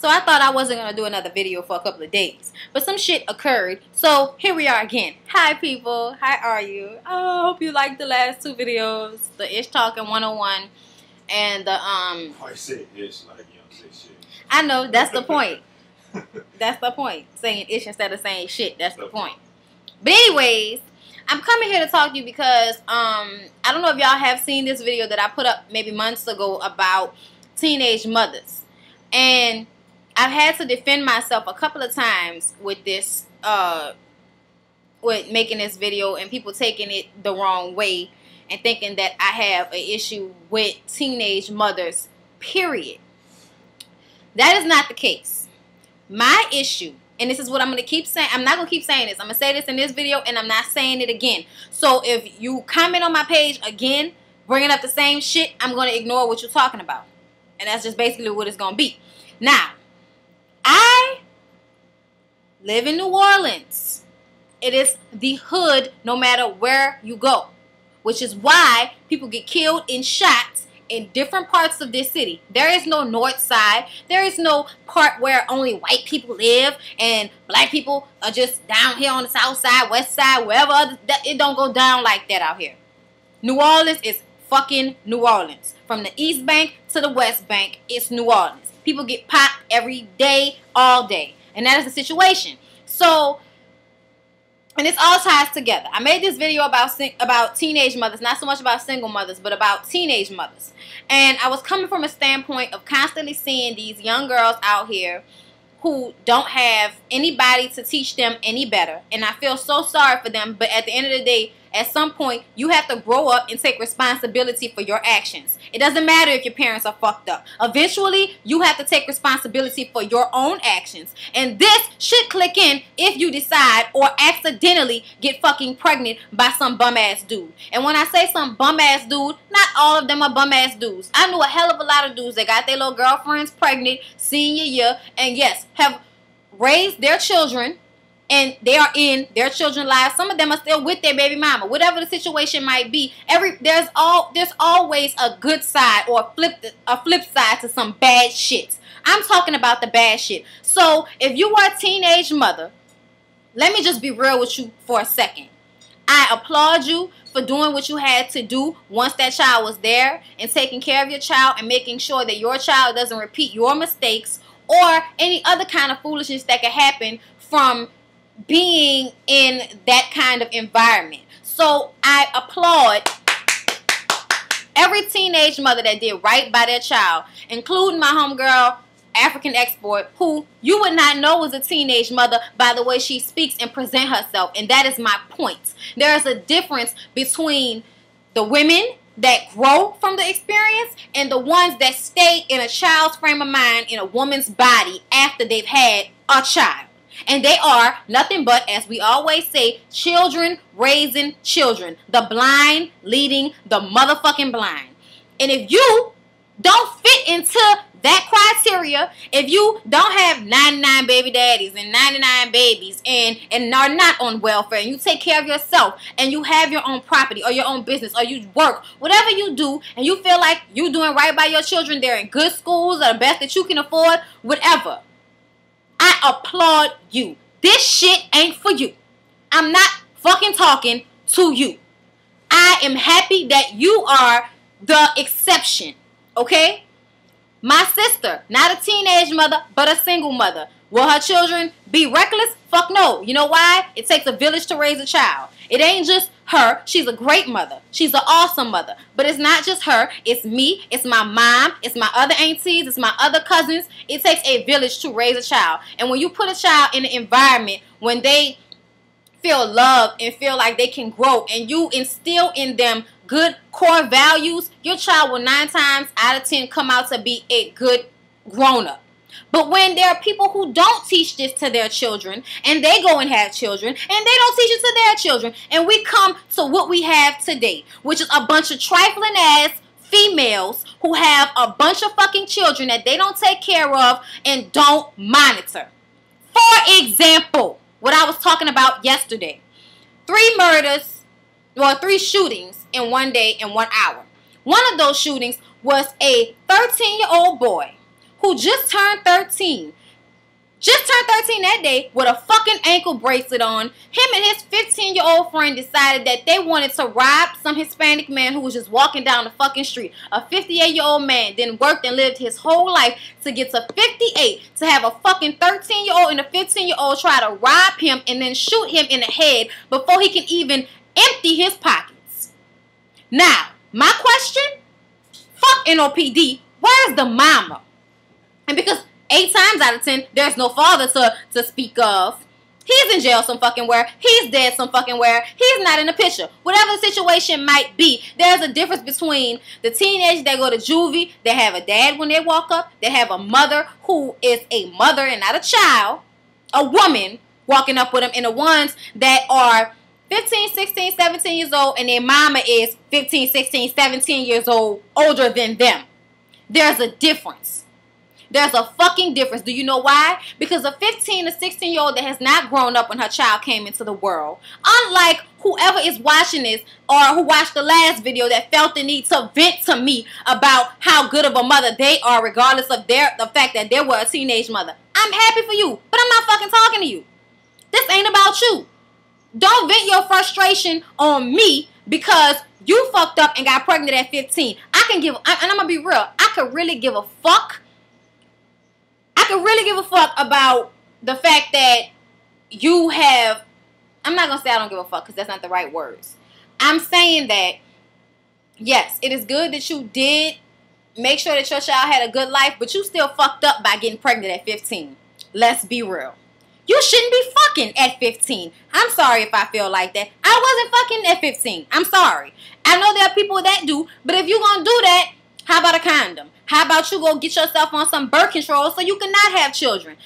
So I thought I wasn't going to do another video for a couple of days. But some shit occurred. So here we are again. Hi people. How are you? I hope you liked the last two videos. The Ish Talking 101 and the I said Ish like you don't say shit. I know, that's the point. That's the point. Saying Ish instead of saying shit. That's the point. But anyways, I'm coming here to talk to you because I don't know if y'all have seen this video that I put up maybe months ago about teenage mothers. And I've had to defend myself a couple of times with this, with making this video and people taking it the wrong way and thinking that I have an issue with teenage mothers, period. That is not the case. My issue, and this is what I'm going to keep saying, I'm not going to keep saying this. I'm going to say this in this video and I'm not saying it again. So if you comment on my page again, bringing up the same shit, I'm going to ignore what you're talking about. And that's just basically what it's going to be. Now, I live in New Orleans. It is the hood no matter where you go, which is why people get killed and shot in different parts of this city. There is no north side. There is no part where only white people live and black people are just down here on the south side, west side, wherever. It don't go down like that out here. New Orleans is fucking New Orleans. From the East Bank to the West Bank, it's New Orleans. People get popped every day, all day. And that is the situation. So, and this all ties together. I made this video about teenage mothers, not so much about single mothers, but about teenage mothers. And I was coming from a standpoint of constantly seeing these young girls out here who don't have anybody to teach them any better. And I feel so sorry for them, but at the end of the day, at some point, you have to grow up and take responsibility for your actions. It doesn't matter if your parents are fucked up. Eventually, you have to take responsibility for your own actions. And this should click in if you decide or accidentally get fucking pregnant by some bum-ass dude. And when I say some bum-ass dude, not all of them are bum-ass dudes. I knew a hell of a lot of dudes that got their little girlfriends pregnant senior year and yes, have raised their children. And they are in their children's lives. Some of them are still with their baby mama. Whatever the situation might be, there's always a good side or a flip side to some bad shit. I'm talking about the bad shit. So if you are a teenage mother, let me just be real with you for a second. I applaud you for doing what you had to do once that child was there and taking care of your child and making sure that your child doesn't repeat your mistakes or any other kind of foolishness that could happen from being in that kind of environment. So I applaud every teenage mother that did right by their child, including my homegirl, African Export, who you would not know was a teenage mother by the way she speaks and presents herself. And that is my point. There is a difference between the women that grow from the experience and the ones that stay in a child's frame of mind in a woman's body after they've had a child. And they are nothing but, as we always say, children raising children. The blind leading the motherfucking blind. And if you don't fit into that criteria, if you don't have 99 baby daddies and 99 babies and are not on welfare, and you take care of yourself, and you have your own property or your own business, or you work, whatever you do, and you feel like you're doing right by your children, they're in good schools, or the best that you can afford, whatever, I applaud you. This shit ain't for you. I'm not fucking talking to you. I am happy that you are the exception, okay? My sister, not a teenage mother, but a single mother. Will her children be reckless? Fuck no. You know why? It takes a village to raise a child. It ain't just her. She's a great mother. She's an awesome mother. But it's not just her. It's me. It's my mom. It's my other aunties. It's my other cousins. It takes a village to raise a child. And when you put a child in an environment when they feel loved and feel like they can grow and you instill in them good core values, your child will 9 times out of 10 come out to be a good grown-up. But when there are people who don't teach this to their children, and they go and have children, and they don't teach it to their children, and we come to what we have today, which is a bunch of trifling ass females who have a bunch of fucking children that they don't take care of and don't monitor. For example, what I was talking about yesterday. 3 murders, or 3 shootings in one day in 1 hour. One of those shootings was a 13-year-old boy who just turned 13. Just turned 13 that day with a fucking ankle bracelet on. Him and his 15-year-old friend decided that they wanted to rob some Hispanic man who was just walking down the fucking street. A 58-year-old man then worked and lived his whole life to get to 58 to have a fucking 13-year-old and a 15-year-old try to rob him and then shoot him in the head before he can even empty his pockets. Now, my question, fuck NOPD, where's the mama? And because 8 times out of 10, there's no father to speak of. He's in jail some fucking where. He's dead some fucking where. He's not in the picture. Whatever the situation might be, there's a difference between the teenagers that go to juvie, they have a dad when they walk up, they have a mother who is a mother and not a child, a woman walking up with them, and the ones that are 15, 16, 17 years old, and their mama is 15, 16, 17 years old, older than them. There's a difference. There's a fucking difference. Do you know why? Because a 15 or 16-year-old that has not grown up when her child came into the world, unlike whoever is watching this or who watched the last video that felt the need to vent to me about how good of a mother they are regardless of the fact that they were a teenage mother. I'm happy for you, but I'm not fucking talking to you. This ain't about you. Don't vent your frustration on me because you fucked up and got pregnant at 15. And I'm going to be real, I could really give a fuck. I could really give a fuck about the fact that you have, I'm not going to say I don't give a fuck because that's not the right words. I'm saying that, yes, it is good that you did make sure that your child had a good life, but you still fucked up by getting pregnant at 15. Let's be real. You shouldn't be fucking at 15. I'm sorry if I feel like that. I wasn't fucking at 15. I'm sorry. I know there are people that do, but if you're going to do that, how about a condom? How about you go get yourself on some birth control so you cannot have children?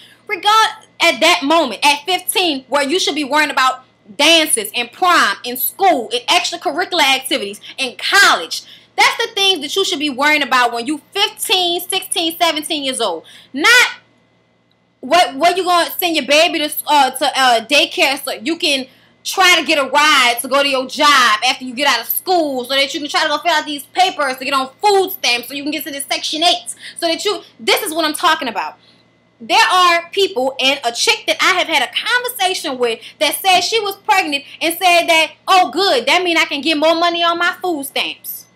At that moment, at 15, where you should be worrying about dances and prom and school and extracurricular activities and college. That's the things that you should be worrying about when you 15, 16, 17 years old. Not what you going to send your baby to daycare so you can try to get a ride to go to your job after you get out of school so that you can try to go fill out these papers to get on food stamps so you can get to the Section 8. This is what I'm talking about. There are people, and a chick that I have had a conversation with that said she was pregnant and said that, oh good, that means I can get more money on my food stamps.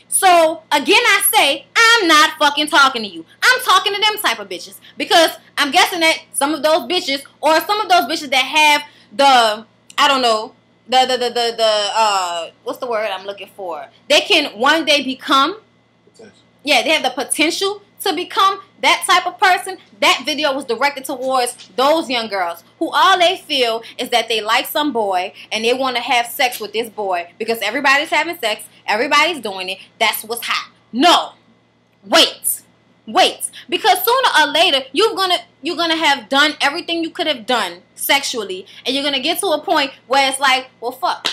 So, again I say, I'm not fucking talking to you. I'm talking to them type of bitches. Because I'm guessing that some of those bitches, or some of those bitches that have the, I don't know, what's the word I'm looking for? They can one day become, potential. Yeah, they have the potential to become that type of person. That video was directed towards those young girls who all they feel is that they like some boy and they want to have sex with this boy because everybody's having sex, everybody's doing it, that's what's hot. No. Wait. Because sooner or later you're gonna have done everything you could have done sexually, and you're gonna get to a point where it's like, well fuck,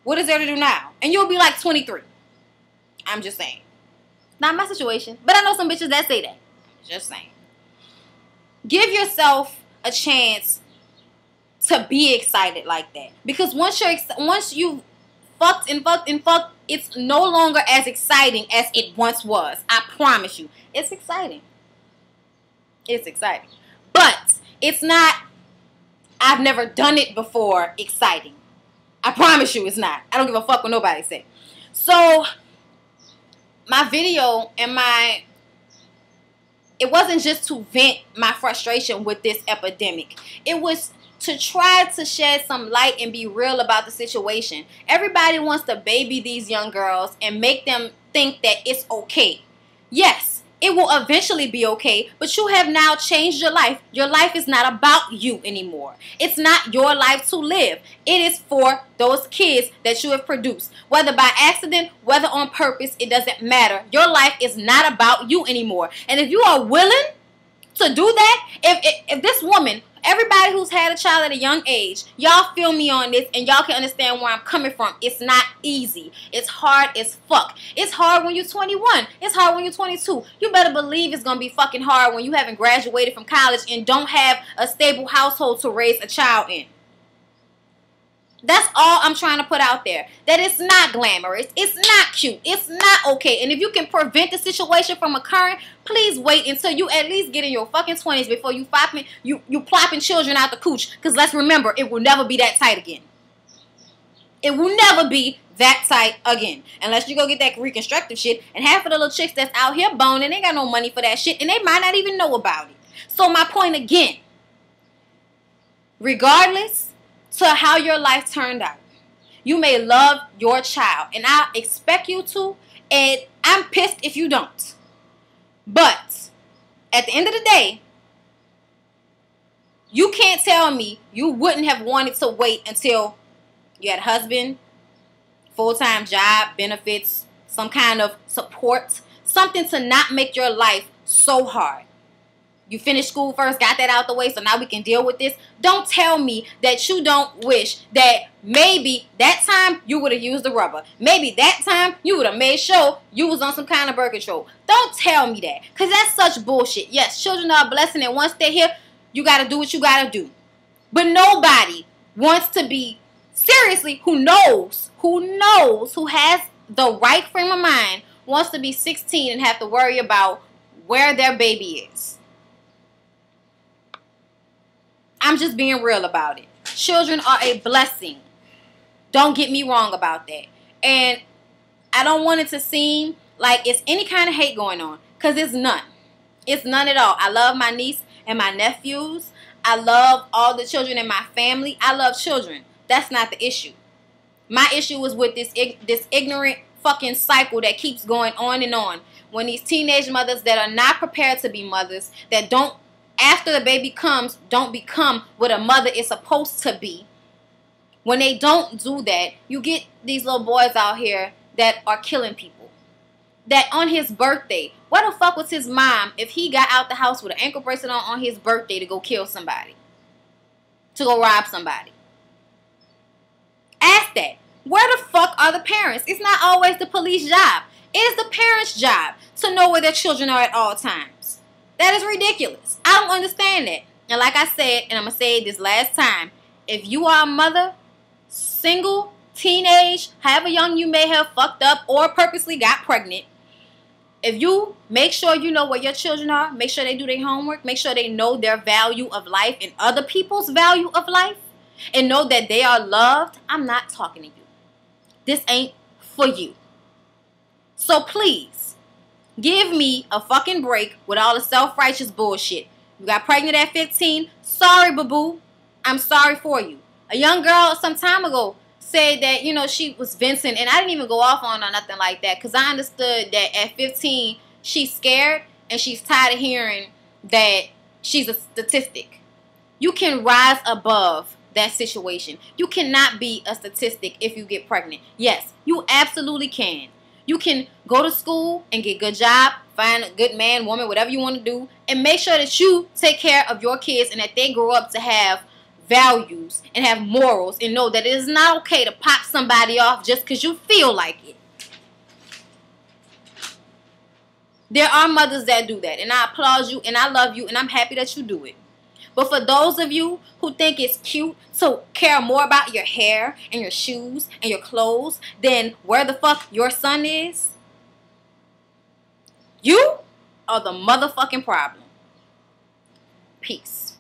what is there to do now? And you'll be like 23. I'm just saying. Not my situation, but I know some bitches that say that. Just saying. Give yourself a chance to be excited like that. Because once you've fucked, it's no longer as exciting as it once was. I promise you. It's exciting. It's exciting. But it's not, I've never done it before exciting. I promise you it's not. I don't give a fuck what nobody say. So, my video and it wasn't just to vent my frustration with this epidemic. It was to try to shed some light and be real about the situation. Everybody wants to baby these young girls and make them think that it's okay. Yes, it will eventually be okay, but you have now changed your life. Your life is not about you anymore. It's not your life to live. It is for those kids that you have produced. Whether by accident, whether on purpose, it doesn't matter. Your life is not about you anymore. And if you are willing to do that, if this woman, everybody who's had a child at a young age, y'all feel me on this and y'all can understand where I'm coming from. It's not easy. It's hard as fuck. It's hard when you're 21. It's hard when you're 22. You better believe it's going to be fucking hard when you haven't graduated from college and don't have a stable household to raise a child in. That's all I'm trying to put out there. That it's not glamorous. It's not cute. It's not okay. And if you can prevent the situation from occurring, please wait until you at least get in your fucking 20s before you plopping children out the cooch. Because let's remember, it will never be that tight again. It will never be that tight again. Unless you go get that reconstructive shit. And half of the little chicks that's out here boning, they got no money for that shit. And they might not even know about it. So my point again, regardless to how your life turned out, you may love your child, and I expect you to, and I'm pissed if you don't. But at the end of the day, you can't tell me you wouldn't have wanted to wait until you had a husband, full-time job, benefits, some kind of support, something to not make your life so hard. You finished school first, got that out the way, so now we can deal with this. Don't tell me that you don't wish that maybe that time you would have used the rubber. Maybe that time you would have made sure you was on some kind of birth control. Don't tell me that, because that's such bullshit. Yes, children are a blessing, and once they're here, you got to do what you got to do. But nobody wants to be, seriously, who has the right frame of mind, wants to be 16 and have to worry about where their baby is. I'm just being real about it. Children are a blessing. Don't get me wrong about that. And I don't want it to seem like it's any kind of hate going on, because it's none. It's none at all. I love my niece and my nephews. I love all the children in my family. I love children. That's not the issue. My issue is with this ignorant fucking cycle that keeps going on and on. When these teenage mothers that are not prepared to be mothers, that don't, after the baby comes, don't become what a mother is supposed to be. When they don't do that, you get these little boys out here that are killing people. That on his birthday, what the fuck was his mom if he got out the house with an ankle bracelet on his birthday to go kill somebody? To go rob somebody? Ask that. Where the fuck are the parents? It's not always the police job. It is the parents' job to know where their children are at all times. That is ridiculous. I don't understand that. And like I said, and I'm going to say it this last time, if you are a mother, single, teenage, however young you may have fucked up or purposely got pregnant, if you make sure you know where your children are, make sure they do their homework, make sure they know their value of life and other people's value of life, and know that they are loved, I'm not talking to you. This ain't for you. So please, give me a fucking break with all the self-righteous bullshit. You got pregnant at 15. Sorry, boo-boo. I'm sorry for you. A young girl some time ago said that, you know, she was Vincent, and I didn't even go off on her or nothing like that, because I understood that at 15, she's scared and she's tired of hearing that she's a statistic. You can rise above that situation. You cannot be a statistic if you get pregnant. Yes, you absolutely can. You can go to school and get a good job, find a good man, woman, whatever you want to do, and make sure that you take care of your kids and that they grow up to have values and have morals and know that it is not okay to pop somebody off just because you feel like it. There are mothers that do that, and I applaud you and I love you and I'm happy that you do it. But for those of you who think it's cute to care more about your hair and your shoes and your clothes than where the fuck your son is, you are the motherfucking problem. Peace.